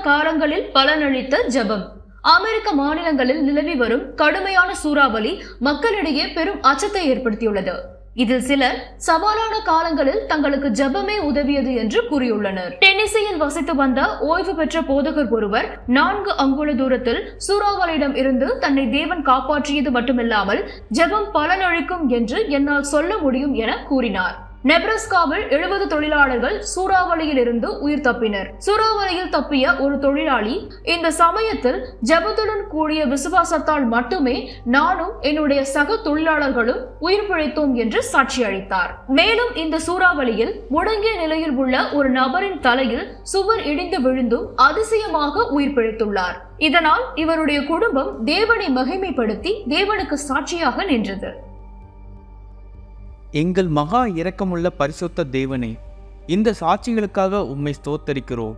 காலங்களில் பலனளித்த ஜெபம். அமெரிக்க மாநிலங்களில் நிலவி வரும் கடுமையான சூறாவளி மக்களிடையே பெரும் அச்சத்தை ஏற்படுத்தியுள்ளது. இதில் சிலர் சவாலான காலங்களில் தங்களுக்கு ஜெபமே உதவியது என்று கூறியுள்ளனர். டென்னிசியில் வசித்து வந்த ஓய்வு பெற்ற போதகர் ஒருவர் 4 அங்குல தூரத்தில் சூறாவளியிடம் இருந்து தன்னை தேவன் காப்பாற்றியது மட்டுமில்லாமல் ஜெபம் பலனளிக்கும் என்று என்னால் சொல்ல முடியும் என கூறினார். நெப்ரஸ்காவில் 70 தொழிலாளர்கள் சூறாவளியில் இருந்து உயிர் தப்பினர். சூறாவளியில் தப்பிய ஒரு தொழிலாளி, இந்த சமயத்தில் ஜெபத்துடன் கூடிய விசுவாசத்தால் மட்டுமே நானும் என்னுடைய சக தொழிலாளர்களும் உயிர் பிழைத்தோம் என்று சாட்சி அளித்தார். மேலும் இந்த சூறாவளியில் முடங்கிய நிலையில் உள்ள ஒரு நபரின் தலையில் சுவர் இடிந்து விழுந்தும் அதிசயமாக உயிர் பிழைத்துள்ளார். இதனால் இவருடைய குடும்பம் தேவனை மகிமைப்படுத்தி தேவனுக்கு சாட்சியாக நின்றது. எங்கள் மகா இரக்கமுள்ள பரிசுத்த தேவனே, இந்த சாட்சிகளுக்காக உம்மை ஸ்தோத்தரிக்கிறோம்.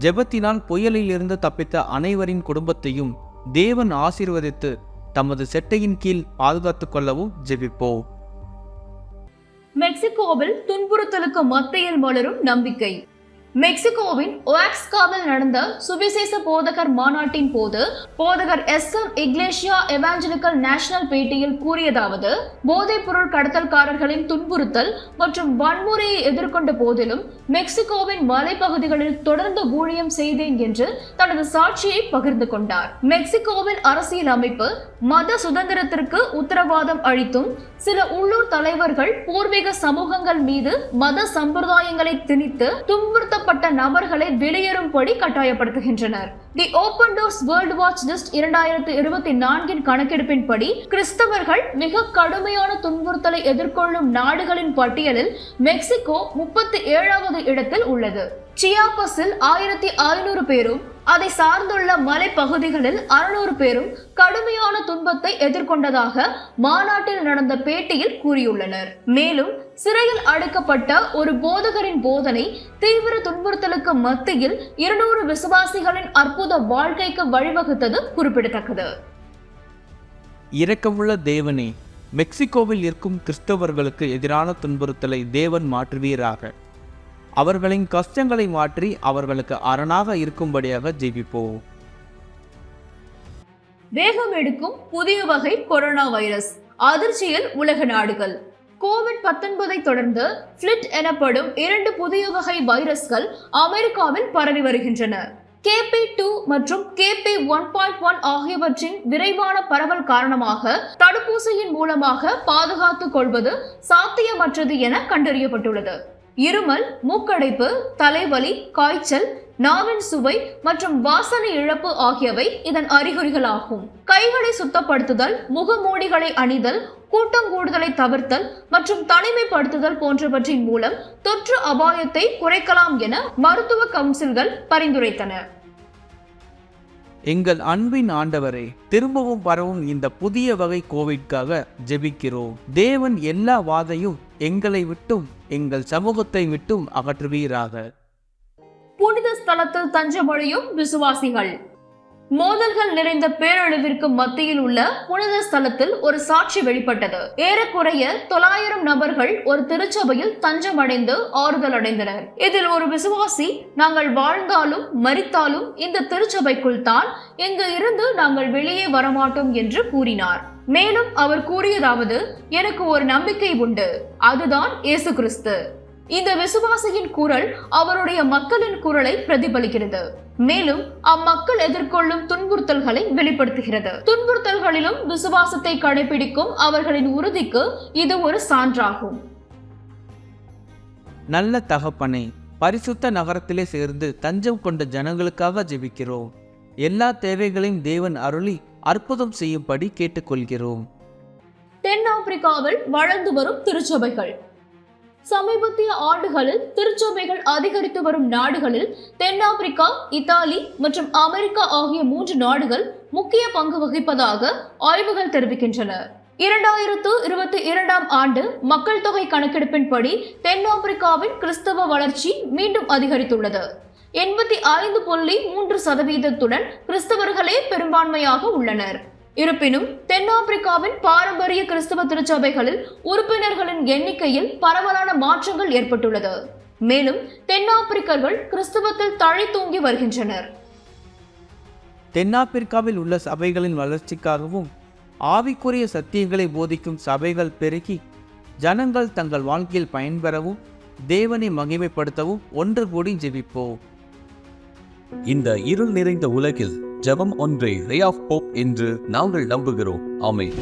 ஜெபத்தினால் புயலில் இருந்து தப்பித்த அனைவரின் குடும்பத்தையும் தேவன் ஆசீர்வதித்து தமது செட்டையின் கீழ் பாதுகாத்துக் கொள்ளவும் ஜெபிப்போம். மெக்சிகோவில் துன்புறுத்தலுக்கு மத்தியில் மலரும் நம்பிக்கை. மெக்சிகோவின் ஒயாக்ஸ்காவில் நடந்த சுவிசேஷ போதகர் மாநாட்டின் போது போதகர் SM இக்லேசியா எவாஞ்சலிக்கல் நேஷனல் பேட்டியில் கூறியதாவது: போதைப் பொருள் கடத்தல்காரர்களின் துன்புறுத்தல் மற்றும் வன்முறையை எதிர்கொண்ட போதிலும் மெக்சிகோவின் மலைப்பகுதிகளில் தொடர்ந்து ஊழியம் செய்தேன் என்று தனது சாட்சியை பகிர்ந்து கொண்டார். மெக்சிகோவின் அரசியல் அமைப்பு மத சுதந்திரத்திற்கு உத்தரவாதம் அளித்தும் சில உள்ளூர் தலைவர்கள் பூர்வீக சமூகங்கள் மீது மத சம்பிரதாயங்களை திணித்து துன்புறுத்தப்பட்ட நபர்களை வெளியேறும்படி கட்டாயப்படுத்துகின்றனர். The Open Doors World Watch List 2024 கணக்கெடுப்பின்படி கிறிஸ்தவர்கள் மிக கடுமையான துன்புறுத்தலை எதிர்கொள்ளும் நாடுகளின் பட்டியலில் மெக்சிகோ 37வது இடத்தில் உள்ளது. சியாபஸில் 1500 பேரும் அதை சார்ந்துள்ள மலைப்பகுதிகளில் 600 பேரும் கடுமையான துன்பத்தை எதிர்கொண்டதாக மாநாட்டில் நடந்த பேட்டியில் கூறியுள்ளனர். மேலும் சிறையில் அடைக்கப்பட்ட ஒரு போதகரின் போதனை தீவிர துன்புறுத்தலுக்கு மத்தியில் 200 விசுவாசிகளின் அற்புத வாழ்க்கைக்கு வழிவகுத்தது குறிப்பிடத்தக்கது. இரக்கமுள்ள தேவனே, மெக்சிகோவில் இருக்கும் கிறிஸ்தவர்களுக்கு எதிரான துன்புறுத்தலை தேவன் மாற்றுவீராக. அவர்களின் கஷ்டங்களை மாற்றி அவர்களுக்கு அரணாக இருக்கும்படியாக ஜெபிப்போம். வேகம் எடுக்கும் புதிய வகை கொரோனா வைரஸ், அதிர்ச்சியில் உலக நாடுகள். COVID-19 தொடர்ந்து ஃபிளிட் எனப்படும் 2 புதிய வகை வைரஸ்கள் அமெரிக்காவில் பரவி வருகின்றன. KP2 மற்றும் KP1.1 ஆகியவற்றின் விரைவான பரவல் காரணமாக தடுப்பூசியின் மூலமாக பாதுகாத்துக் கொள்வது சாத்தியமற்றது என கண்டறியப்பட்டுள்ளது. இருமல், மூக்கடைப்பு, தலைவலி, காய்ச்சல், நாவின் சுவை மற்றும் வாசனை இழப்பு ஆகியவை இதன் அறிகுறிகளாகும். கைகளை சுத்தப்படுத்துதல், முகமூடிகளை அணிதல், கூட்டம் கூடுதலை தவிர்த்தல் மற்றும் தனிமைப்படுத்துதல் போன்றவற்றின் மூலம் தொற்று அபாயத்தை குறைக்கலாம் என மருத்துவ கவுன்சில்கள் பரிந்துரைத்தன. எங்கள் அன்பின் ஆண்டவரே, திரும்பவும் பரவும் இந்த புதிய வகை கோவிட்காக ஜெபிக்கிறோம். தேவன் எல்லா வாதையும் எங்களை விட்டும் எங்கள் சமூகத்தை விட்டும் அகற்றுவீராக. புனித ஸ்தலத்தில் தஞ்சமடையும் விசுவாசிகள். மோதல்கள் நிறைந்த பேரழிவிற்கு மத்தியில் உள்ள புனித ஸ்தலத்தில் ஒரு சாட்சி வெளிப்பட்டது. ஏறக்குறைய 900 நபர்கள் ஒரு திருச்சபையில் தஞ்சமடைந்து ஆறுதல் அடைந்தனர். இதில் ஒரு விசுவாசி, நாங்கள் வாழ்ந்தாலும் மரித்தாலும் இந்த திருச்சபைக்குள் தான், இங்கு இருந்து நாங்கள் வெளியே வரமாட்டோம் என்று கூறினார். மேலும் அவர் கூறியதாவது: எனக்கு ஒரு நம்பிக்கை உண்டு, அதுதான் இயேசு கிறிஸ்து. இந்த விசுவாசியின் குரல் அவருடைய மக்களின் குரலை பிரதிபலிக்கிறது. மேலும் அம்மக்கள் எதிர்கொள்ளும் துன்புறுத்தல்களை வெளிப்படுத்துகிறது. துன்புறுத்தல்களிலும் விசுவாசத்தை கடைபிடிக்கும் அவர்களின் உறுதிக்கு இது ஒரு சான்றாகும். நல்ல தகப்பனே, பரிசுத்த நகரத்திலே சேர்ந்து தஞ்சம் கொண்ட ஜனங்களுக்காக ஜெபிக்கிறோம். எல்லா தேவைகளையும் தேவன் அருளி அற்புதம் செய்யும்படி கேட்டுக்கொள்கிறோம். தென்னாப்பிரிக்காவில் வளர்ந்து வரும் திருச்சபைகள். சமீபத்திய ஆண்டுகளில் திருச்சபைகள் அதிகரித்து வரும் நாடுகளில் தென்னாப்பிரிக்கா, இத்தாலி மற்றும் அமெரிக்கா ஆகிய 3 நாடுகள் முக்கிய பங்கு வகிப்பதாக ஆய்வுகள் தெரிவிக்கின்றன. 2022ஆம் ஆண்டு மக்கள் தொகை கணக்கெடுப்பின்படி தென்னாப்பிரிக்காவின் கிறிஸ்தவ வளர்ச்சி மீண்டும் அதிகரித்துள்ளது. 85.3% கிறிஸ்தவர்களே பெரும்பான்மையாக உள்ளனர். இருப்பினும் தென்னாப்பிரிக்காவின் பாரம்பரிய கிறிஸ்தவ திருச்சபைகளில் உறுப்பினர்களின் எண்ணிக்கையில் பரவலான மாற்றங்கள் ஏற்பட்டுள்ளது. மேலும் தென்னாப்பிரிக்கர்கள் கிறிஸ்தவத்தில் தழை தூங்கி வருகின்றனர். தென்னாப்பிரிக்காவில் உள்ள சபைகளின் வளர்ச்சிக்காகவும் ஆவிக்குரிய சத்தியங்களை போதிக்கும் சபைகள் பெருகி ஜனங்கள் தங்கள் வாழ்க்கையில் பயன்பெறவும் தேவனை மகிமைப்படுத்தவும் ஒன்று கூடி ஜெபிப்போம். இந்த இருள் நிறைந்த உலகில் ஜெபம் ஒன்றே ரே ஆஃப் ஹோப் என்று நாங்கள் நம்புகிறோம். ஆமென்.